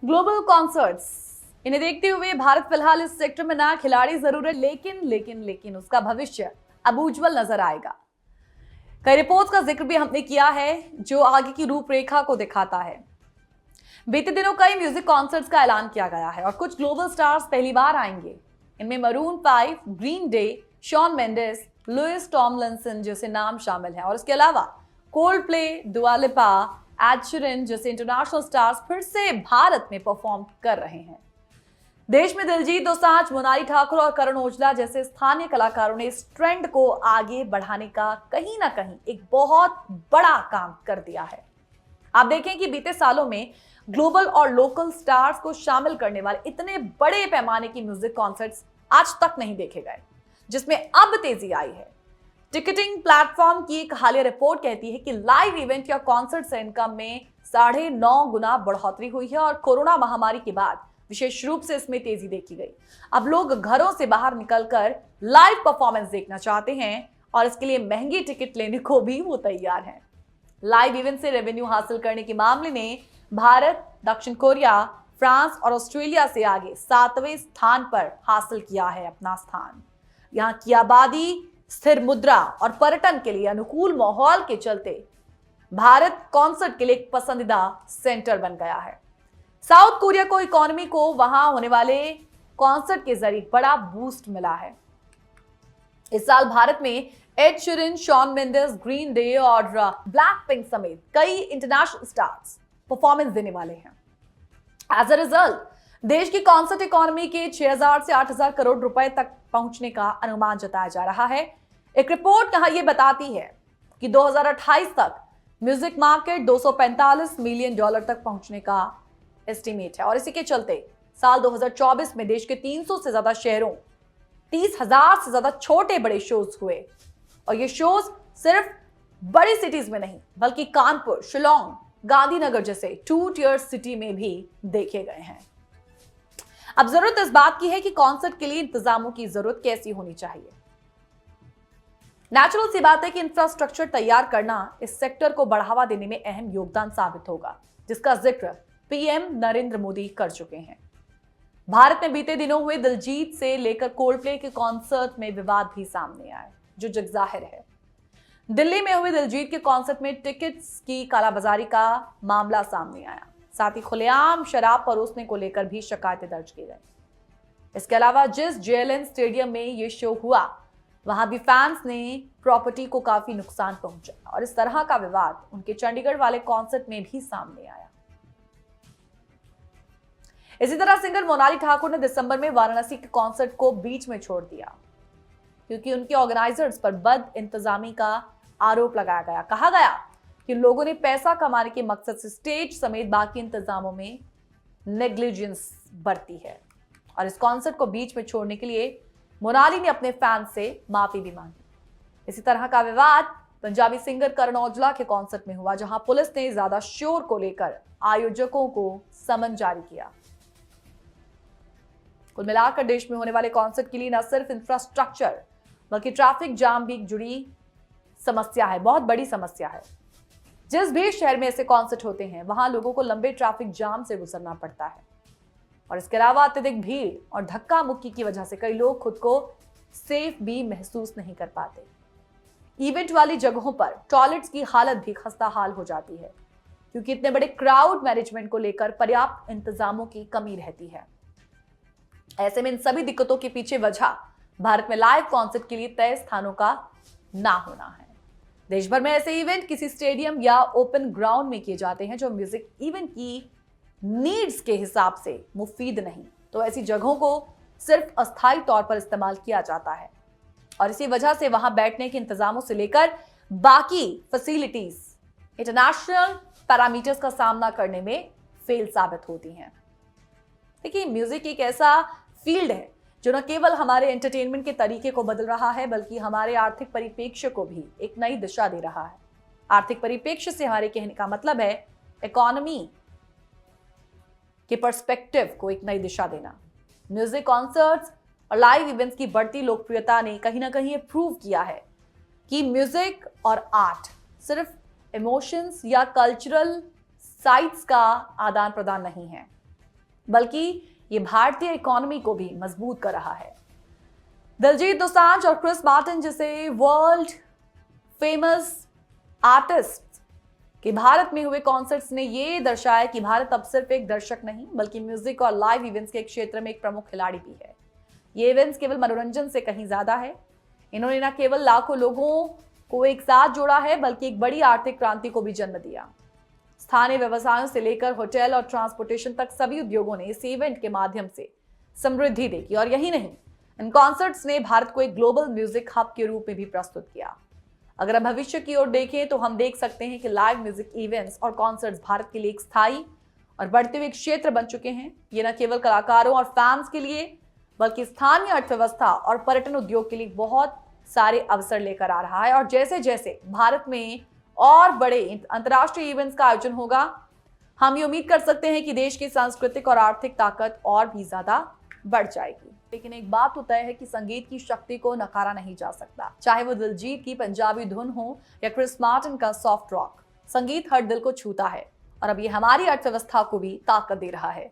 Global concerts, इन्हें देखते हुए भारत फिलहाल इस सेक्टर में ना खिलाड़ी जरूर है, लेकिन उसका भविष्य अब उज्जवल नजर आएगा। कई रिपोर्ट्स का जिक्र भी हमने किया है जो आगे की रूपरेखा को दिखाता है। बीते दिनों कई म्यूजिक कॉन्सर्ट्स का ऐलान किया गया है और कुछ ग्लोबल स्टार्स पहली बार आएंगे। इनमें Maroon 5, Green Day, Shawn Mendes, Louis Tomlinson जैसे नाम शामिल हैं और इसके अलावा कोल्डप्ले, दुआ लिपा, एड शीरन जैसे इंटरनेशनल स्टार्स फिर से भारत में परफॉर्म कर रहे हैं। देश में दिलजीत दोसांझ, मोनाली ठाकुर और करण औजला जैसे स्थानीय कलाकारों ने इस ट्रेंड को आगे बढ़ाने का कहीं ना कहीं एक बहुत बड़ा काम कर दिया है। आप देखें कि बीते सालों में ग्लोबल और लोकल स्टार्स को शामिल करने वाले इतने बड़े पैमाने की म्यूजिक कॉन्सर्ट्स आज तक नहीं देखे गए, जिसमें अब तेजी आई है। टिकटिंग प्लेटफॉर्म की एक हालिया रिपोर्ट कहती है कि लाइव इवेंट या कॉन्सर्ट से इनकम में 9.5 गुना बढ़ोतरी हुई है और कोरोना महामारी के बाद विशेष रूप से इसमें तेजी देखी गई। अब लोग घरों से बाहर निकलकर लाइव परफॉर्मेंस देखना चाहते हैं और इसके लिए महंगी टिकट लेने को भी वो तैयार हैं। लाइव इवेंट से रेवेन्यू हासिल करने के मामले में भारत, दक्षिण कोरिया, फ्रांस और ऑस्ट्रेलिया से आगे 7वें स्थान पर हासिल किया है अपना स्थान। यहाँ की आबादी, स्थिर मुद्रा और पर्यटन के लिए अनुकूल माहौल के चलते भारत कॉन्सर्ट के लिए एक पसंदीदा सेंटर बन गया है। साउथ कोरिया को इकोनॉमी को वहां होने वाले कॉन्सर्ट के जरिए बड़ा बूस्ट मिला है। इस साल भारत में Ed Sheeran, Shawn Mendes, Green Day और ब्लैक पिंक समेत कई इंटरनेशनल स्टार्स परफॉर्मेंस देने वाले हैं। एज अ रिजल्ट देश की कॉन्सर्ट इकोनॉमी के 6,000 से 8,000 करोड़ रुपए तक पहुंचने का अनुमान जताया जा रहा है। एक रिपोर्ट कहां यह बताती है कि 2028 तक म्यूजिक मार्केट $245 मिलियन तक पहुंचने का एस्टीमेट है और इसी के चलते साल 2024 में देश के 300 से ज्यादा शहरों, 30,000 से ज्यादा छोटे बड़े शोज हुए और ये शोज सिर्फ बड़ी सिटीज में नहीं बल्कि कानपुर, शिलोंग, गांधीनगर जैसे 2 टियर सिटी में भी देखे गए हैं। अब जरूरत इस बात की है कि कॉन्सर्ट के लिए इंतजामों की जरूरत कैसी होनी चाहिए। नेचुरल सी बात है कि इंफ्रास्ट्रक्चर तैयार करना इस सेक्टर को बढ़ावा देने में अहम योगदान साबित होगा, जिसका जिक्र पीएम नरेंद्र मोदी कर चुके हैं। भारत में बीते दिनों हुए दिलजीत से लेकर कोल्डप्ले के कॉन्सर्ट में विवाद भी सामने आए, जो जगजाहिर है। दिल्ली में हुए दिलजीत के कॉन्सर्ट में टिकट्स की कालाबाजारी का मामला सामने आया, साथ ही खुलेआम शराब परोसने को लेकर भी शिकायतें दर्ज की गई। इसके अलावा जिस जेएलएन स्टेडियम में यह शो हुआ वहां भी फैंस ने प्रॉपर्टी को काफी नुकसान पहुंचाया और इस तरह का विवाद उनके चंडीगढ़ वाले कॉन्सर्ट में भी सामने आया। इसी तरह सिंगर मोनाली ठाकुर ने दिसंबर में वाराणसी के कॉन्सर्ट को बीच में छोड़ दिया क्योंकि उनके ऑर्गेनाइजर्स पर बद इंतजामी का आरोप लगाया गया। कहा गया कि लोगों ने पैसा कमाने के मकसद से स्टेज समेत बाकी इंतजामों में नेग्लिजेंस बरती है और इस कॉन्सर्ट को बीच में छोड़ने के लिए मोनाली ने अपने फैंस से माफी भी मांगी। इसी तरह का विवाद पंजाबी सिंगर करण औजला के कॉन्सर्ट में हुआ, जहां पुलिस ने ज्यादा शोर को लेकर आयोजकों को समन जारी किया। कुल मिलाकर देश में होने वाले कॉन्सर्ट के लिए न सिर्फ इंफ्रास्ट्रक्चर बल्कि ट्रैफिक जाम भी जुड़ी समस्या है, बहुत बड़ी समस्या है। जिस भी शहर में ऐसे कॉन्सर्ट होते हैं वहां लोगों को लंबे ट्रैफिक जाम से गुजरना पड़ता है और इसके अलावा अत्यधिक भीड़ और धक्का मुक्की की वजह से कई लोग खुद को सेफ भी महसूस नहीं कर पाते। इवेंट वाली जगहों पर टॉयलेट्स की हालत भी खस्ता हाल हो जाती है क्योंकि इतने बड़े क्राउड मैनेजमेंट को लेकर पर्याप्त इंतजामों की कमी रहती है। ऐसे में इन सभी दिक्कतों के पीछे वजह भारत में लाइव कॉन्सर्ट के लिए तय स्थानों का ना होना है। देश भर में ऐसे इवेंट किसी स्टेडियम या ओपन ग्राउंड में किए जाते हैं जो म्यूजिक इवेंट की नीड्स के हिसाब से मुफीद नहीं, तो ऐसी जगहों को सिर्फ अस्थायी तौर पर इस्तेमाल किया जाता है और इसी वजह से वहां बैठने के इंतजामों से लेकर बाकी फैसिलिटीज इंटरनेशनल पैरामीटर्स का सामना करने में फेल साबित होती हैं। देखिए, म्यूजिक एक ऐसा फील्ड है जो न केवल हमारे एंटरटेनमेंट के तरीके को बदल रहा है बल्कि हमारे आर्थिक परिप्रेक्ष्य को भी एक नई दिशा दे रहा है। आर्थिक परिप्रेक्ष्य से हमारे कहने का मतलब है इकोनॉमी के पर्सपेक्टिव को एक नई दिशा देना। म्यूजिक कॉन्सर्ट्स और लाइव इवेंट्स की बढ़ती लोकप्रियता ने कहीं ना कहीं प्रूव किया है कि म्यूजिक और आर्ट सिर्फ इमोशंस या कल्चरल साइट्स का आदान प्रदान नहीं है, बल्कि ये भारतीय इकोनॉमी को भी मजबूत कर रहा है। दिलजीत दोसांझ और क्रिस मार्टिन जैसे वर्ल्ड फेमस आर्टिस्ट कि भारत में हुए कॉन्सर्ट्स ने ये दर्शाया कि भारत अब सिर्फ एक दर्शक नहीं बल्कि म्यूजिक और लाइव इवेंट्स के क्षेत्र में एक प्रमुख खिलाड़ी भी है। ये इवेंट्स केवल मनोरंजन से कहीं ज्यादा है। इन्होंने न केवल लाखों लोगों को एक साथ जोड़ा है बल्कि एक बड़ी आर्थिक क्रांति को भी जन्म दिया। स्थानीय व्यवसायों से लेकर होटल और ट्रांसपोर्टेशन तक सभी उद्योगों ने इस इवेंट के माध्यम से समृद्धि देखी। और यही नहीं, इन कॉन्सर्ट्स ने भारत को एक ग्लोबल म्यूजिक हब के रूप में भी प्रस्तुत किया। अगर हम भविष्य की ओर देखें तो हम देख सकते हैं कि लाइव म्यूजिक इवेंट्स और कॉन्सर्ट्स भारत के लिए एक स्थायी और बढ़ते हुए क्षेत्र बन चुके हैं। ये न केवल कलाकारों और फैंस के लिए बल्कि स्थानीय अर्थव्यवस्था और पर्यटन उद्योग के लिए बहुत सारे अवसर लेकर आ रहा है। और जैसे जैसे भारत में और बड़े अंतर्राष्ट्रीय इवेंट्स का आयोजन होगा, हम ये उम्मीद कर सकते हैं कि देश की सांस्कृतिक और आर्थिक ताकत और भी ज्यादा बढ़ जाएगी। लेकिन एक बात तो तय है कि संगीत की शक्ति को नकारा नहीं जा सकता। चाहे वो दिलजीत की पंजाबी धुन हो या क्रिस मार्टिन का सॉफ्ट रॉक, संगीत हर दिल को छूता है और अब ये हमारी अर्थव्यवस्था को भी ताकत दे रहा है।